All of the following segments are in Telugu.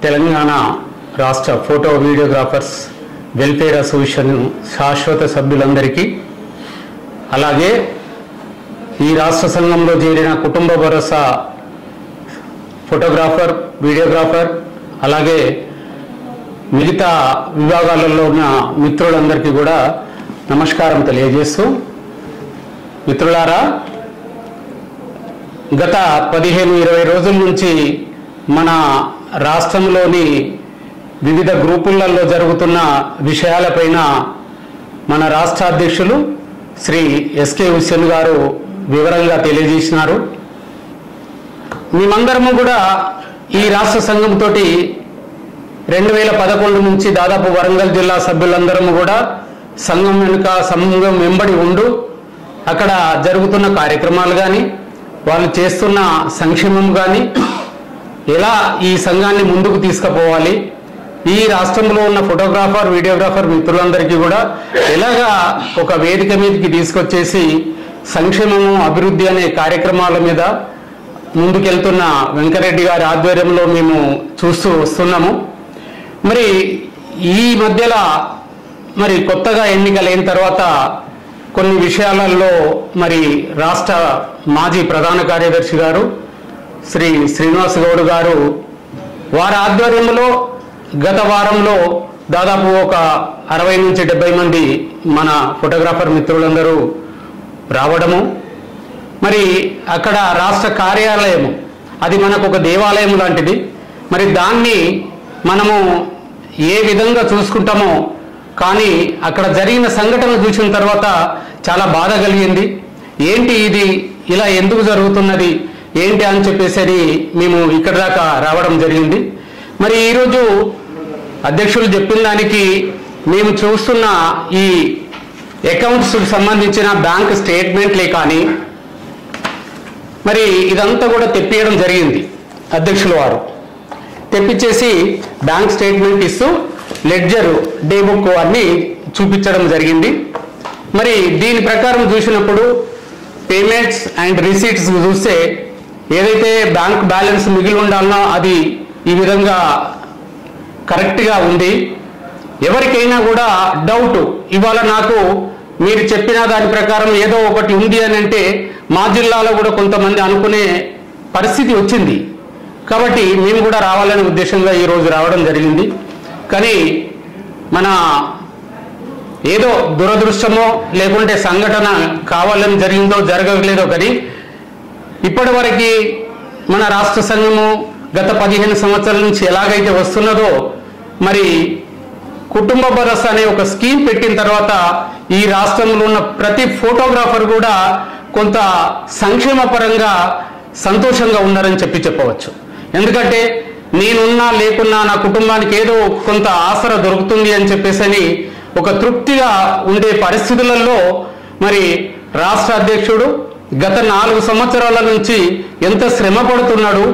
తెలంగాణ రాష్ట్ర ఫోటో వీడియోగ్రాఫర్స్ వెల్ఫేర్ అసోసియేషన్ శాశ్వత సభ్యులందరికీ, అలాగే ఈ రాష్ట్ర సంఘంలో చేరిన కుటుంబ భరోసా ఫోటోగ్రాఫర్, వీడియోగ్రాఫర్, అలాగే మిగతా విభాగాలలో ఉన్న మిత్రులందరికీ కూడా నమస్కారం తెలియజేస్తూ, మిత్రులారా, గత 15-20 రోజుల నుంచి మన రాష్ట్రంలోని వివిధ గ్రూపులలో జరుగుతున్న విషయాలపైన మన రాష్ట్ర అధ్యక్షులు శ్రీ ఎస్కే హుస్సేన్ గారు వివరంగా తెలియజేసినారు. మేమందరము కూడా ఈ రాష్ట్ర సంఘంతో 2011 నుంచి దాదాపు వరంగల్ జిల్లా సభ్యులందరము కూడా సంఘం వెంబడి ఉండు అక్కడ జరుగుతున్న కార్యక్రమాలు కానీ, వాళ్ళు చేస్తున్న సంక్షేమం కానీ, ఎలా ఈ సంఘాన్ని ముందుకు తీసుకుపోవాలి, ఈ రాష్ట్రంలో ఉన్న ఫోటోగ్రాఫర్, వీడియోగ్రాఫర్ మిత్రులందరికీ కూడా ఎలాగా ఒక వేదిక మీదకి తీసుకొచ్చేసి సంక్షేమము, అభివృద్ధి అనే కార్యక్రమాల మీద ముందుకెళ్తున్న వెంకరెడ్డి గారి ఆధ్వర్యంలో మేము చూస్తూ వస్తున్నాము. మరి ఈ మధ్యలో మరి కొత్తగా ఎన్నికలైన తర్వాత కొన్ని విషయాలలో మరి రాష్ట్ర మాజీ ప్రధాన కార్యదర్శి గారు శ్రీ శ్రీనివాస్ గౌడ్ గారు వారి ఆధ్వర్యంలో గత వారంలో దాదాపు ఒక 60 నుంచి 70 మంది మన ఫోటోగ్రాఫర్ మిత్రులందరూ రావడము, మరి అక్కడ రాష్ట్ర కార్యాలయము అది మనకు ఒక దేవాలయం లాంటిది. మరి దాన్ని మనము ఏ విధంగా చూసుకుంటామో, కానీ అక్కడ జరిగిన సంఘటన చూసిన తర్వాత చాలా బాధ కలిగింది. ఏంటి ఇది, ఇలా ఎందుకు జరుగుతున్నది ఏంటి అని చెప్పేసి మేము ఇక్కడ దాకా రావడం జరిగింది. మరి ఈరోజు అధ్యక్షులు చెప్పిన దానికి మేము చూస్తున్న ఈ అకౌంట్స్కి సంబంధించిన బ్యాంక్ స్టేట్మెంట్లే కానీ మరి ఇదంతా కూడా తెప్పియడం జరిగింది. అధ్యక్షుల వారు తెప్పించేసి బ్యాంక్ స్టేట్మెంట్ ఇస్తూ లెడ్జర్, డే బుక్ అన్నీ చూపించడం జరిగింది. మరి దీని ప్రకారం చూసినప్పుడు పేమెంట్స్ అండ్ రిసీట్స్ చూస్తే ఏదైతే బ్యాంక్ బ్యాలెన్స్ మిగిలి ఉండాలనో అది ఈ విధంగా కరెక్ట్గా ఉంది. ఎవరికైనా కూడా డౌట్, ఇవాళ నాకు మీరు చెప్పిన దాని ప్రకారం ఏదో ఒకటి ఉంది అని అంటే మా జిల్లాలో కూడా కొంతమంది అనుకునే పరిస్థితి వచ్చింది. కాబట్టి మేము కూడా రావాలనే ఉద్దేశంగా ఈరోజు రావడం జరిగింది. కానీ మన ఏదో దురదృష్టమో లేకుంటే సంఘటన కావాలని జరిగిందో జరగలేదో కానీ ఇప్పటి వరకు మన రాష్ట్ర సంఘము గత 15 సంవత్సరాల నుంచి ఎలాగైతే వస్తున్నదో, మరి కుటుంబ భరోసా అనే ఒక స్కీమ్ పెట్టిన తర్వాత ఈ రాష్ట్రంలో ఉన్న ప్రతి ఫోటోగ్రాఫర్ కూడా కొంత సంక్షేమ పరంగా సంతోషంగా ఉన్నారని చెప్పవచ్చు. ఎందుకంటే నేనున్నా లేకున్నా నా కుటుంబానికి ఏదో కొంత ఆసరా దొరుకుతుంది అని చెప్పేసి ఒక తృప్తిగా ఉండే పరిస్థితులలో మరి రాష్ట్ర అధ్యక్షుడు గత 4 సంవత్సరాల నుంచి ఎంత శ్రమ పడుతున్నాడు,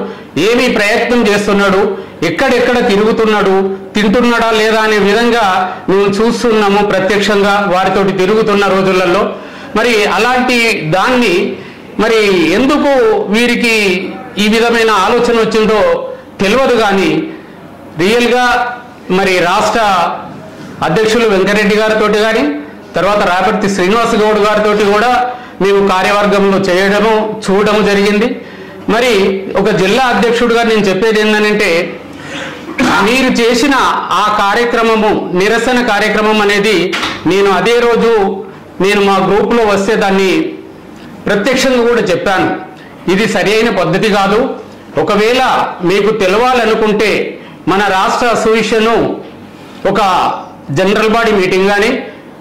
ఏమి ప్రయత్నం చేస్తున్నాడు, ఎక్కడెక్కడ తిరుగుతున్నాడు, తింటున్నాడా లేదా అనే విధంగా మేము చూస్తున్నాము ప్రత్యక్షంగా వారితోటి తిరుగుతున్న రోజులలో. మరి అలాంటి దాన్ని మరి ఎందుకు వీరికి ఈ విధమైన ఆలోచన వచ్చిందో తెలియదు. కానీ రియల్గా మరి రాష్ట్ర అధ్యక్షులు వెంకరెడ్డి గారితో కానీ, తర్వాత రాపర్తి శ్రీనివాస్ గౌడ్ గారితో కూడా మేము కార్యవర్గంలో చూడడం జరిగింది. మరి ఒక జిల్లా అధ్యక్షుడిగా నేను చెప్పేది ఏంటంటే, మీరు చేసిన ఆ కార్యక్రమము, నిరసన కార్యక్రమం అనేది నేను అదే రోజు నేను మా గ్రూప్లో వస్తే దాన్ని ప్రత్యక్షంగా కూడా చెప్పాను. ఇది సరైన పద్ధతి కాదు. ఒకవేళ మీకు తెలవాలనుకుంటే మన రాష్ట్ర అసోసియేషన్ ఒక జనరల్ బాడీ మీటింగ్ కానీ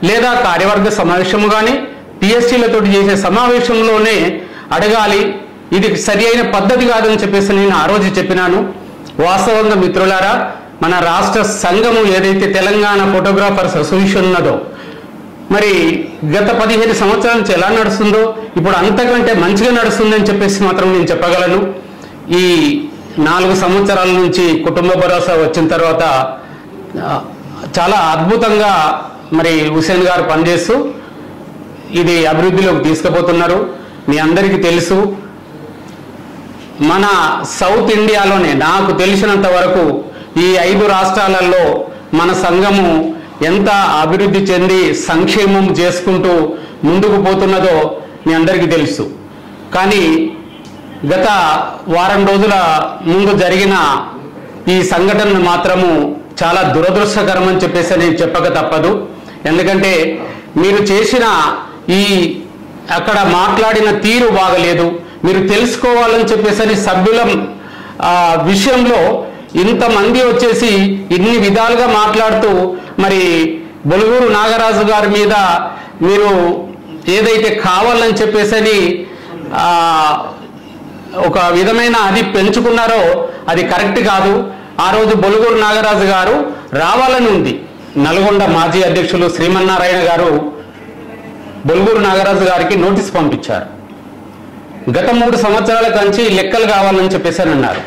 లేదా కార్యవర్గ సమావేశం కానీ పిఎస్టీలతో చేసే సమావేశంలోనే అడగాలి. ఇది సరి అయిన పద్ధతి కాదని చెప్పేసి నేను ఆ రోజు చెప్పినాను. వాస్తవంగా మిత్రులారా, మన రాష్ట్ర సంఘము ఏదైతే తెలంగాణ ఫోటోగ్రాఫర్స్ అసోసియేషన్ ఉన్నదో, మరి గత 15 సంవత్సరాల నుంచి ఎలా నడుస్తుందో ఇప్పుడు అంతకంటే మంచిగా నడుస్తుందని చెప్పేసి మాత్రం నేను చెప్పగలను. ఈ 4 సంవత్సరాల నుంచి కుటుంబ భరోసా వచ్చిన తర్వాత చాలా అద్భుతంగా మరి హుస్సేన్ గారు పనిచేస్తూ ఇది అభివృద్ధిలోకి తీసుకుపోతున్నారు. మీ అందరికీ తెలుసు, మన సౌత్ ఇండియాలోనే నాకు తెలిసినంత వరకు ఈ 5 రాష్ట్రాలలో మన సంఘము ఎంత అభివృద్ధి చెంది సంక్షేమం చేసుకుంటూ ముందుకు పోతున్నదో మీ అందరికీ తెలుసు. కానీ గత వారం రోజుల ముందు జరిగిన ఈ సంఘటన మాత్రము చాలా దురదృష్టకరం అని చెప్పేసి నేను చెప్పక తప్పదు. ఎందుకంటే మీరు చేసిన ఈ అక్కడ మాట్లాడిన తీరు బాగలేదు. మీరు తెలుసుకోవాలని చెప్పేసి సభ్యుల విషయంలో ఇంతమంది వచ్చేసి ఇన్ని విధాలుగా మాట్లాడుతూ మరి బొలుగురు నాగరాజు గారి మీద మీరు ఏదైతే కావాలని చెప్పేసి ఒక విధమైన అది పెంచుకున్నారో అది కరెక్ట్ కాదు. ఆ రోజు బొలుగురు నాగరాజు గారు రావాలని ఉంది. నల్గొండ మాజీ అధ్యక్షులు శ్రీమన్నారాయణ గారు బొలుగురు నాగరాజు గారికి నోటీస్ పంపించారు. గత 3 సంవత్సరాల కంచి లెక్కలు కావాలని చెప్పేసి అన్నారు.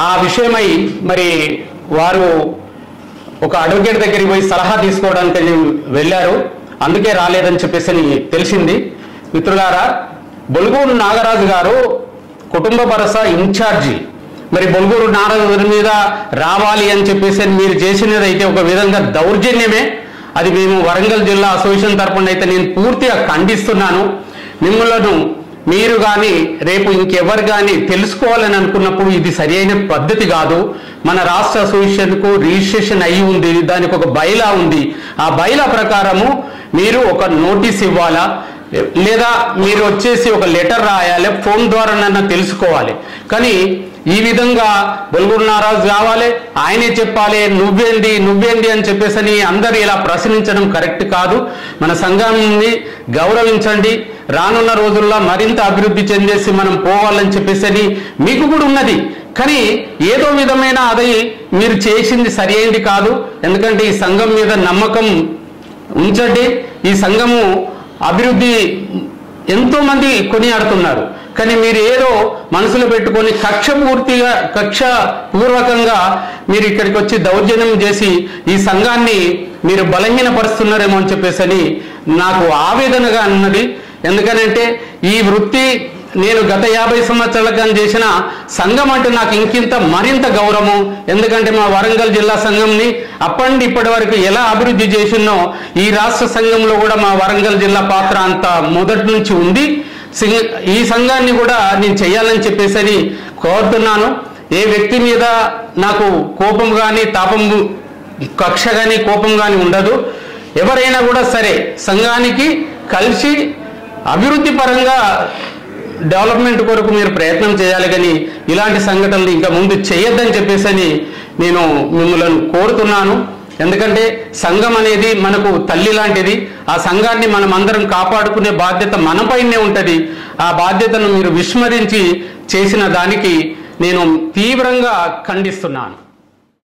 ఆ విషయమై మరి వారు ఒక అడ్వకేట్ దగ్గరికి పోయి సలహా తీసుకోవడానికి వెళ్ళారు. అందుకే రాలేదని చెప్పేసి తెలిసింది. మిత్రులారా, బొలుగురు నాగరాజు గారు కుటుంబ భరోసా ఇన్ఛార్జి. మరి బొలుగురు నాగరాజు మీద రావాలి అని చెప్పేసి మీరు చేసినది అయితే ఒక విధంగా దౌర్జన్యమే. అది మేము వరంగల్ జిల్లా అసోసియేషన్ తరపున అయితే నేను పూర్తిగా ఖండిస్తున్నాను. మిమ్మల్ని మీరు కానీ రేపు ఇంకెవరు కానీ తెలుసుకోవాలని అనుకున్నప్పుడు ఇది సరైన పద్ధతి కాదు. మన రాష్ట్ర అసోసియేషన్కు రిజిస్ట్రేషన్ అయ్యి ఉంది, దానికి ఒక బైలా ఉంది. ఆ బైలా ప్రకారము మీరు ఒక నోటీస్ ఇవ్వాలా, లేదా మీరు వచ్చేసి ఒక లెటర్ రాయాలి, ఫోన్ ద్వారానన్నా తెలుసుకోవాలి. కానీ ఈ విధంగా బొలుగురు నాగరాజు కావాలి, ఆయనే చెప్పాలి, నువ్వేంది అని చెప్పేసి అందరు ఇలా ప్రశ్నించడం కరెక్ట్ కాదు. మన సంఘాన్ని గౌరవించండి. రానున్న రోజుల్లో మరింత అభివృద్ధి చెందేసి మనం పోవాలని చెప్పేసి మీకు కూడా ఉన్నది. కానీ ఏదో విధమైన అది మీరు చేసింది సరి అయింది కాదు. ఎందుకంటే ఈ సంఘం మీద నమ్మకం ఉంచండి. ఈ సంఘము అభివృద్ధి ఎంతో మంది కొనియాడుతున్నారు. కానీ మీరు ఏదో మనసులో పెట్టుకొని కక్ష పూర్వకంగా మీరు ఇక్కడికి వచ్చి దౌర్జన్యం చేసి ఈ సంఘాన్ని మీరు బలహీనపరుస్తున్నారేమో అని చెప్పేసి నాకు ఆవేదనగా ఉన్నది. ఎందుకనంటే ఈ వృత్తి నేను గత 50 సంవత్సరాలుగా చేసిన సంఘం అంటే నాకు ఇంకింత మరింత గౌరవం. ఎందుకంటే మా వరంగల్ జిల్లా సంఘంని అప్పటి నుండి ఇప్పటి వరకు ఎలా అభివృద్ధి చేసినో ఈ రాష్ట్ర సంఘంలో కూడా మా వరంగల్ జిల్లా పాత్ర అంత మొదటి నుంచి ఉంది. ఈ సంఘాన్ని కూడా నేను చేయాలని చెప్పేసి కోరుతున్నాను. ఏ వ్యక్తి మీద నాకు కోపం కానీ కక్ష కానీ కోపం కానీ ఉండదు. ఎవరైనా కూడా సరే సంఘానికి కలిసి అభివృద్ధి పరంగా డెవలప్మెంట్ కొరకు మీరు ప్రయత్నం చేయాలి. కానీ ఇలాంటి సంఘటనలు ఇంకా ముందు చేయొద్దని చెప్పేసి నేను మిమ్మల్ని కోరుతున్నాను. ఎందుకంటే సంఘం అనేది మనకు తల్లి లాంటిది. ఆ సంఘాన్ని మనం అందరం కాపాడుకునే బాధ్యత మనపైనే ఉంటుంది. ఆ బాధ్యతను మీరు విస్మరించి చేసిన దానికి నేను తీవ్రంగా ఖండిస్తున్నాను.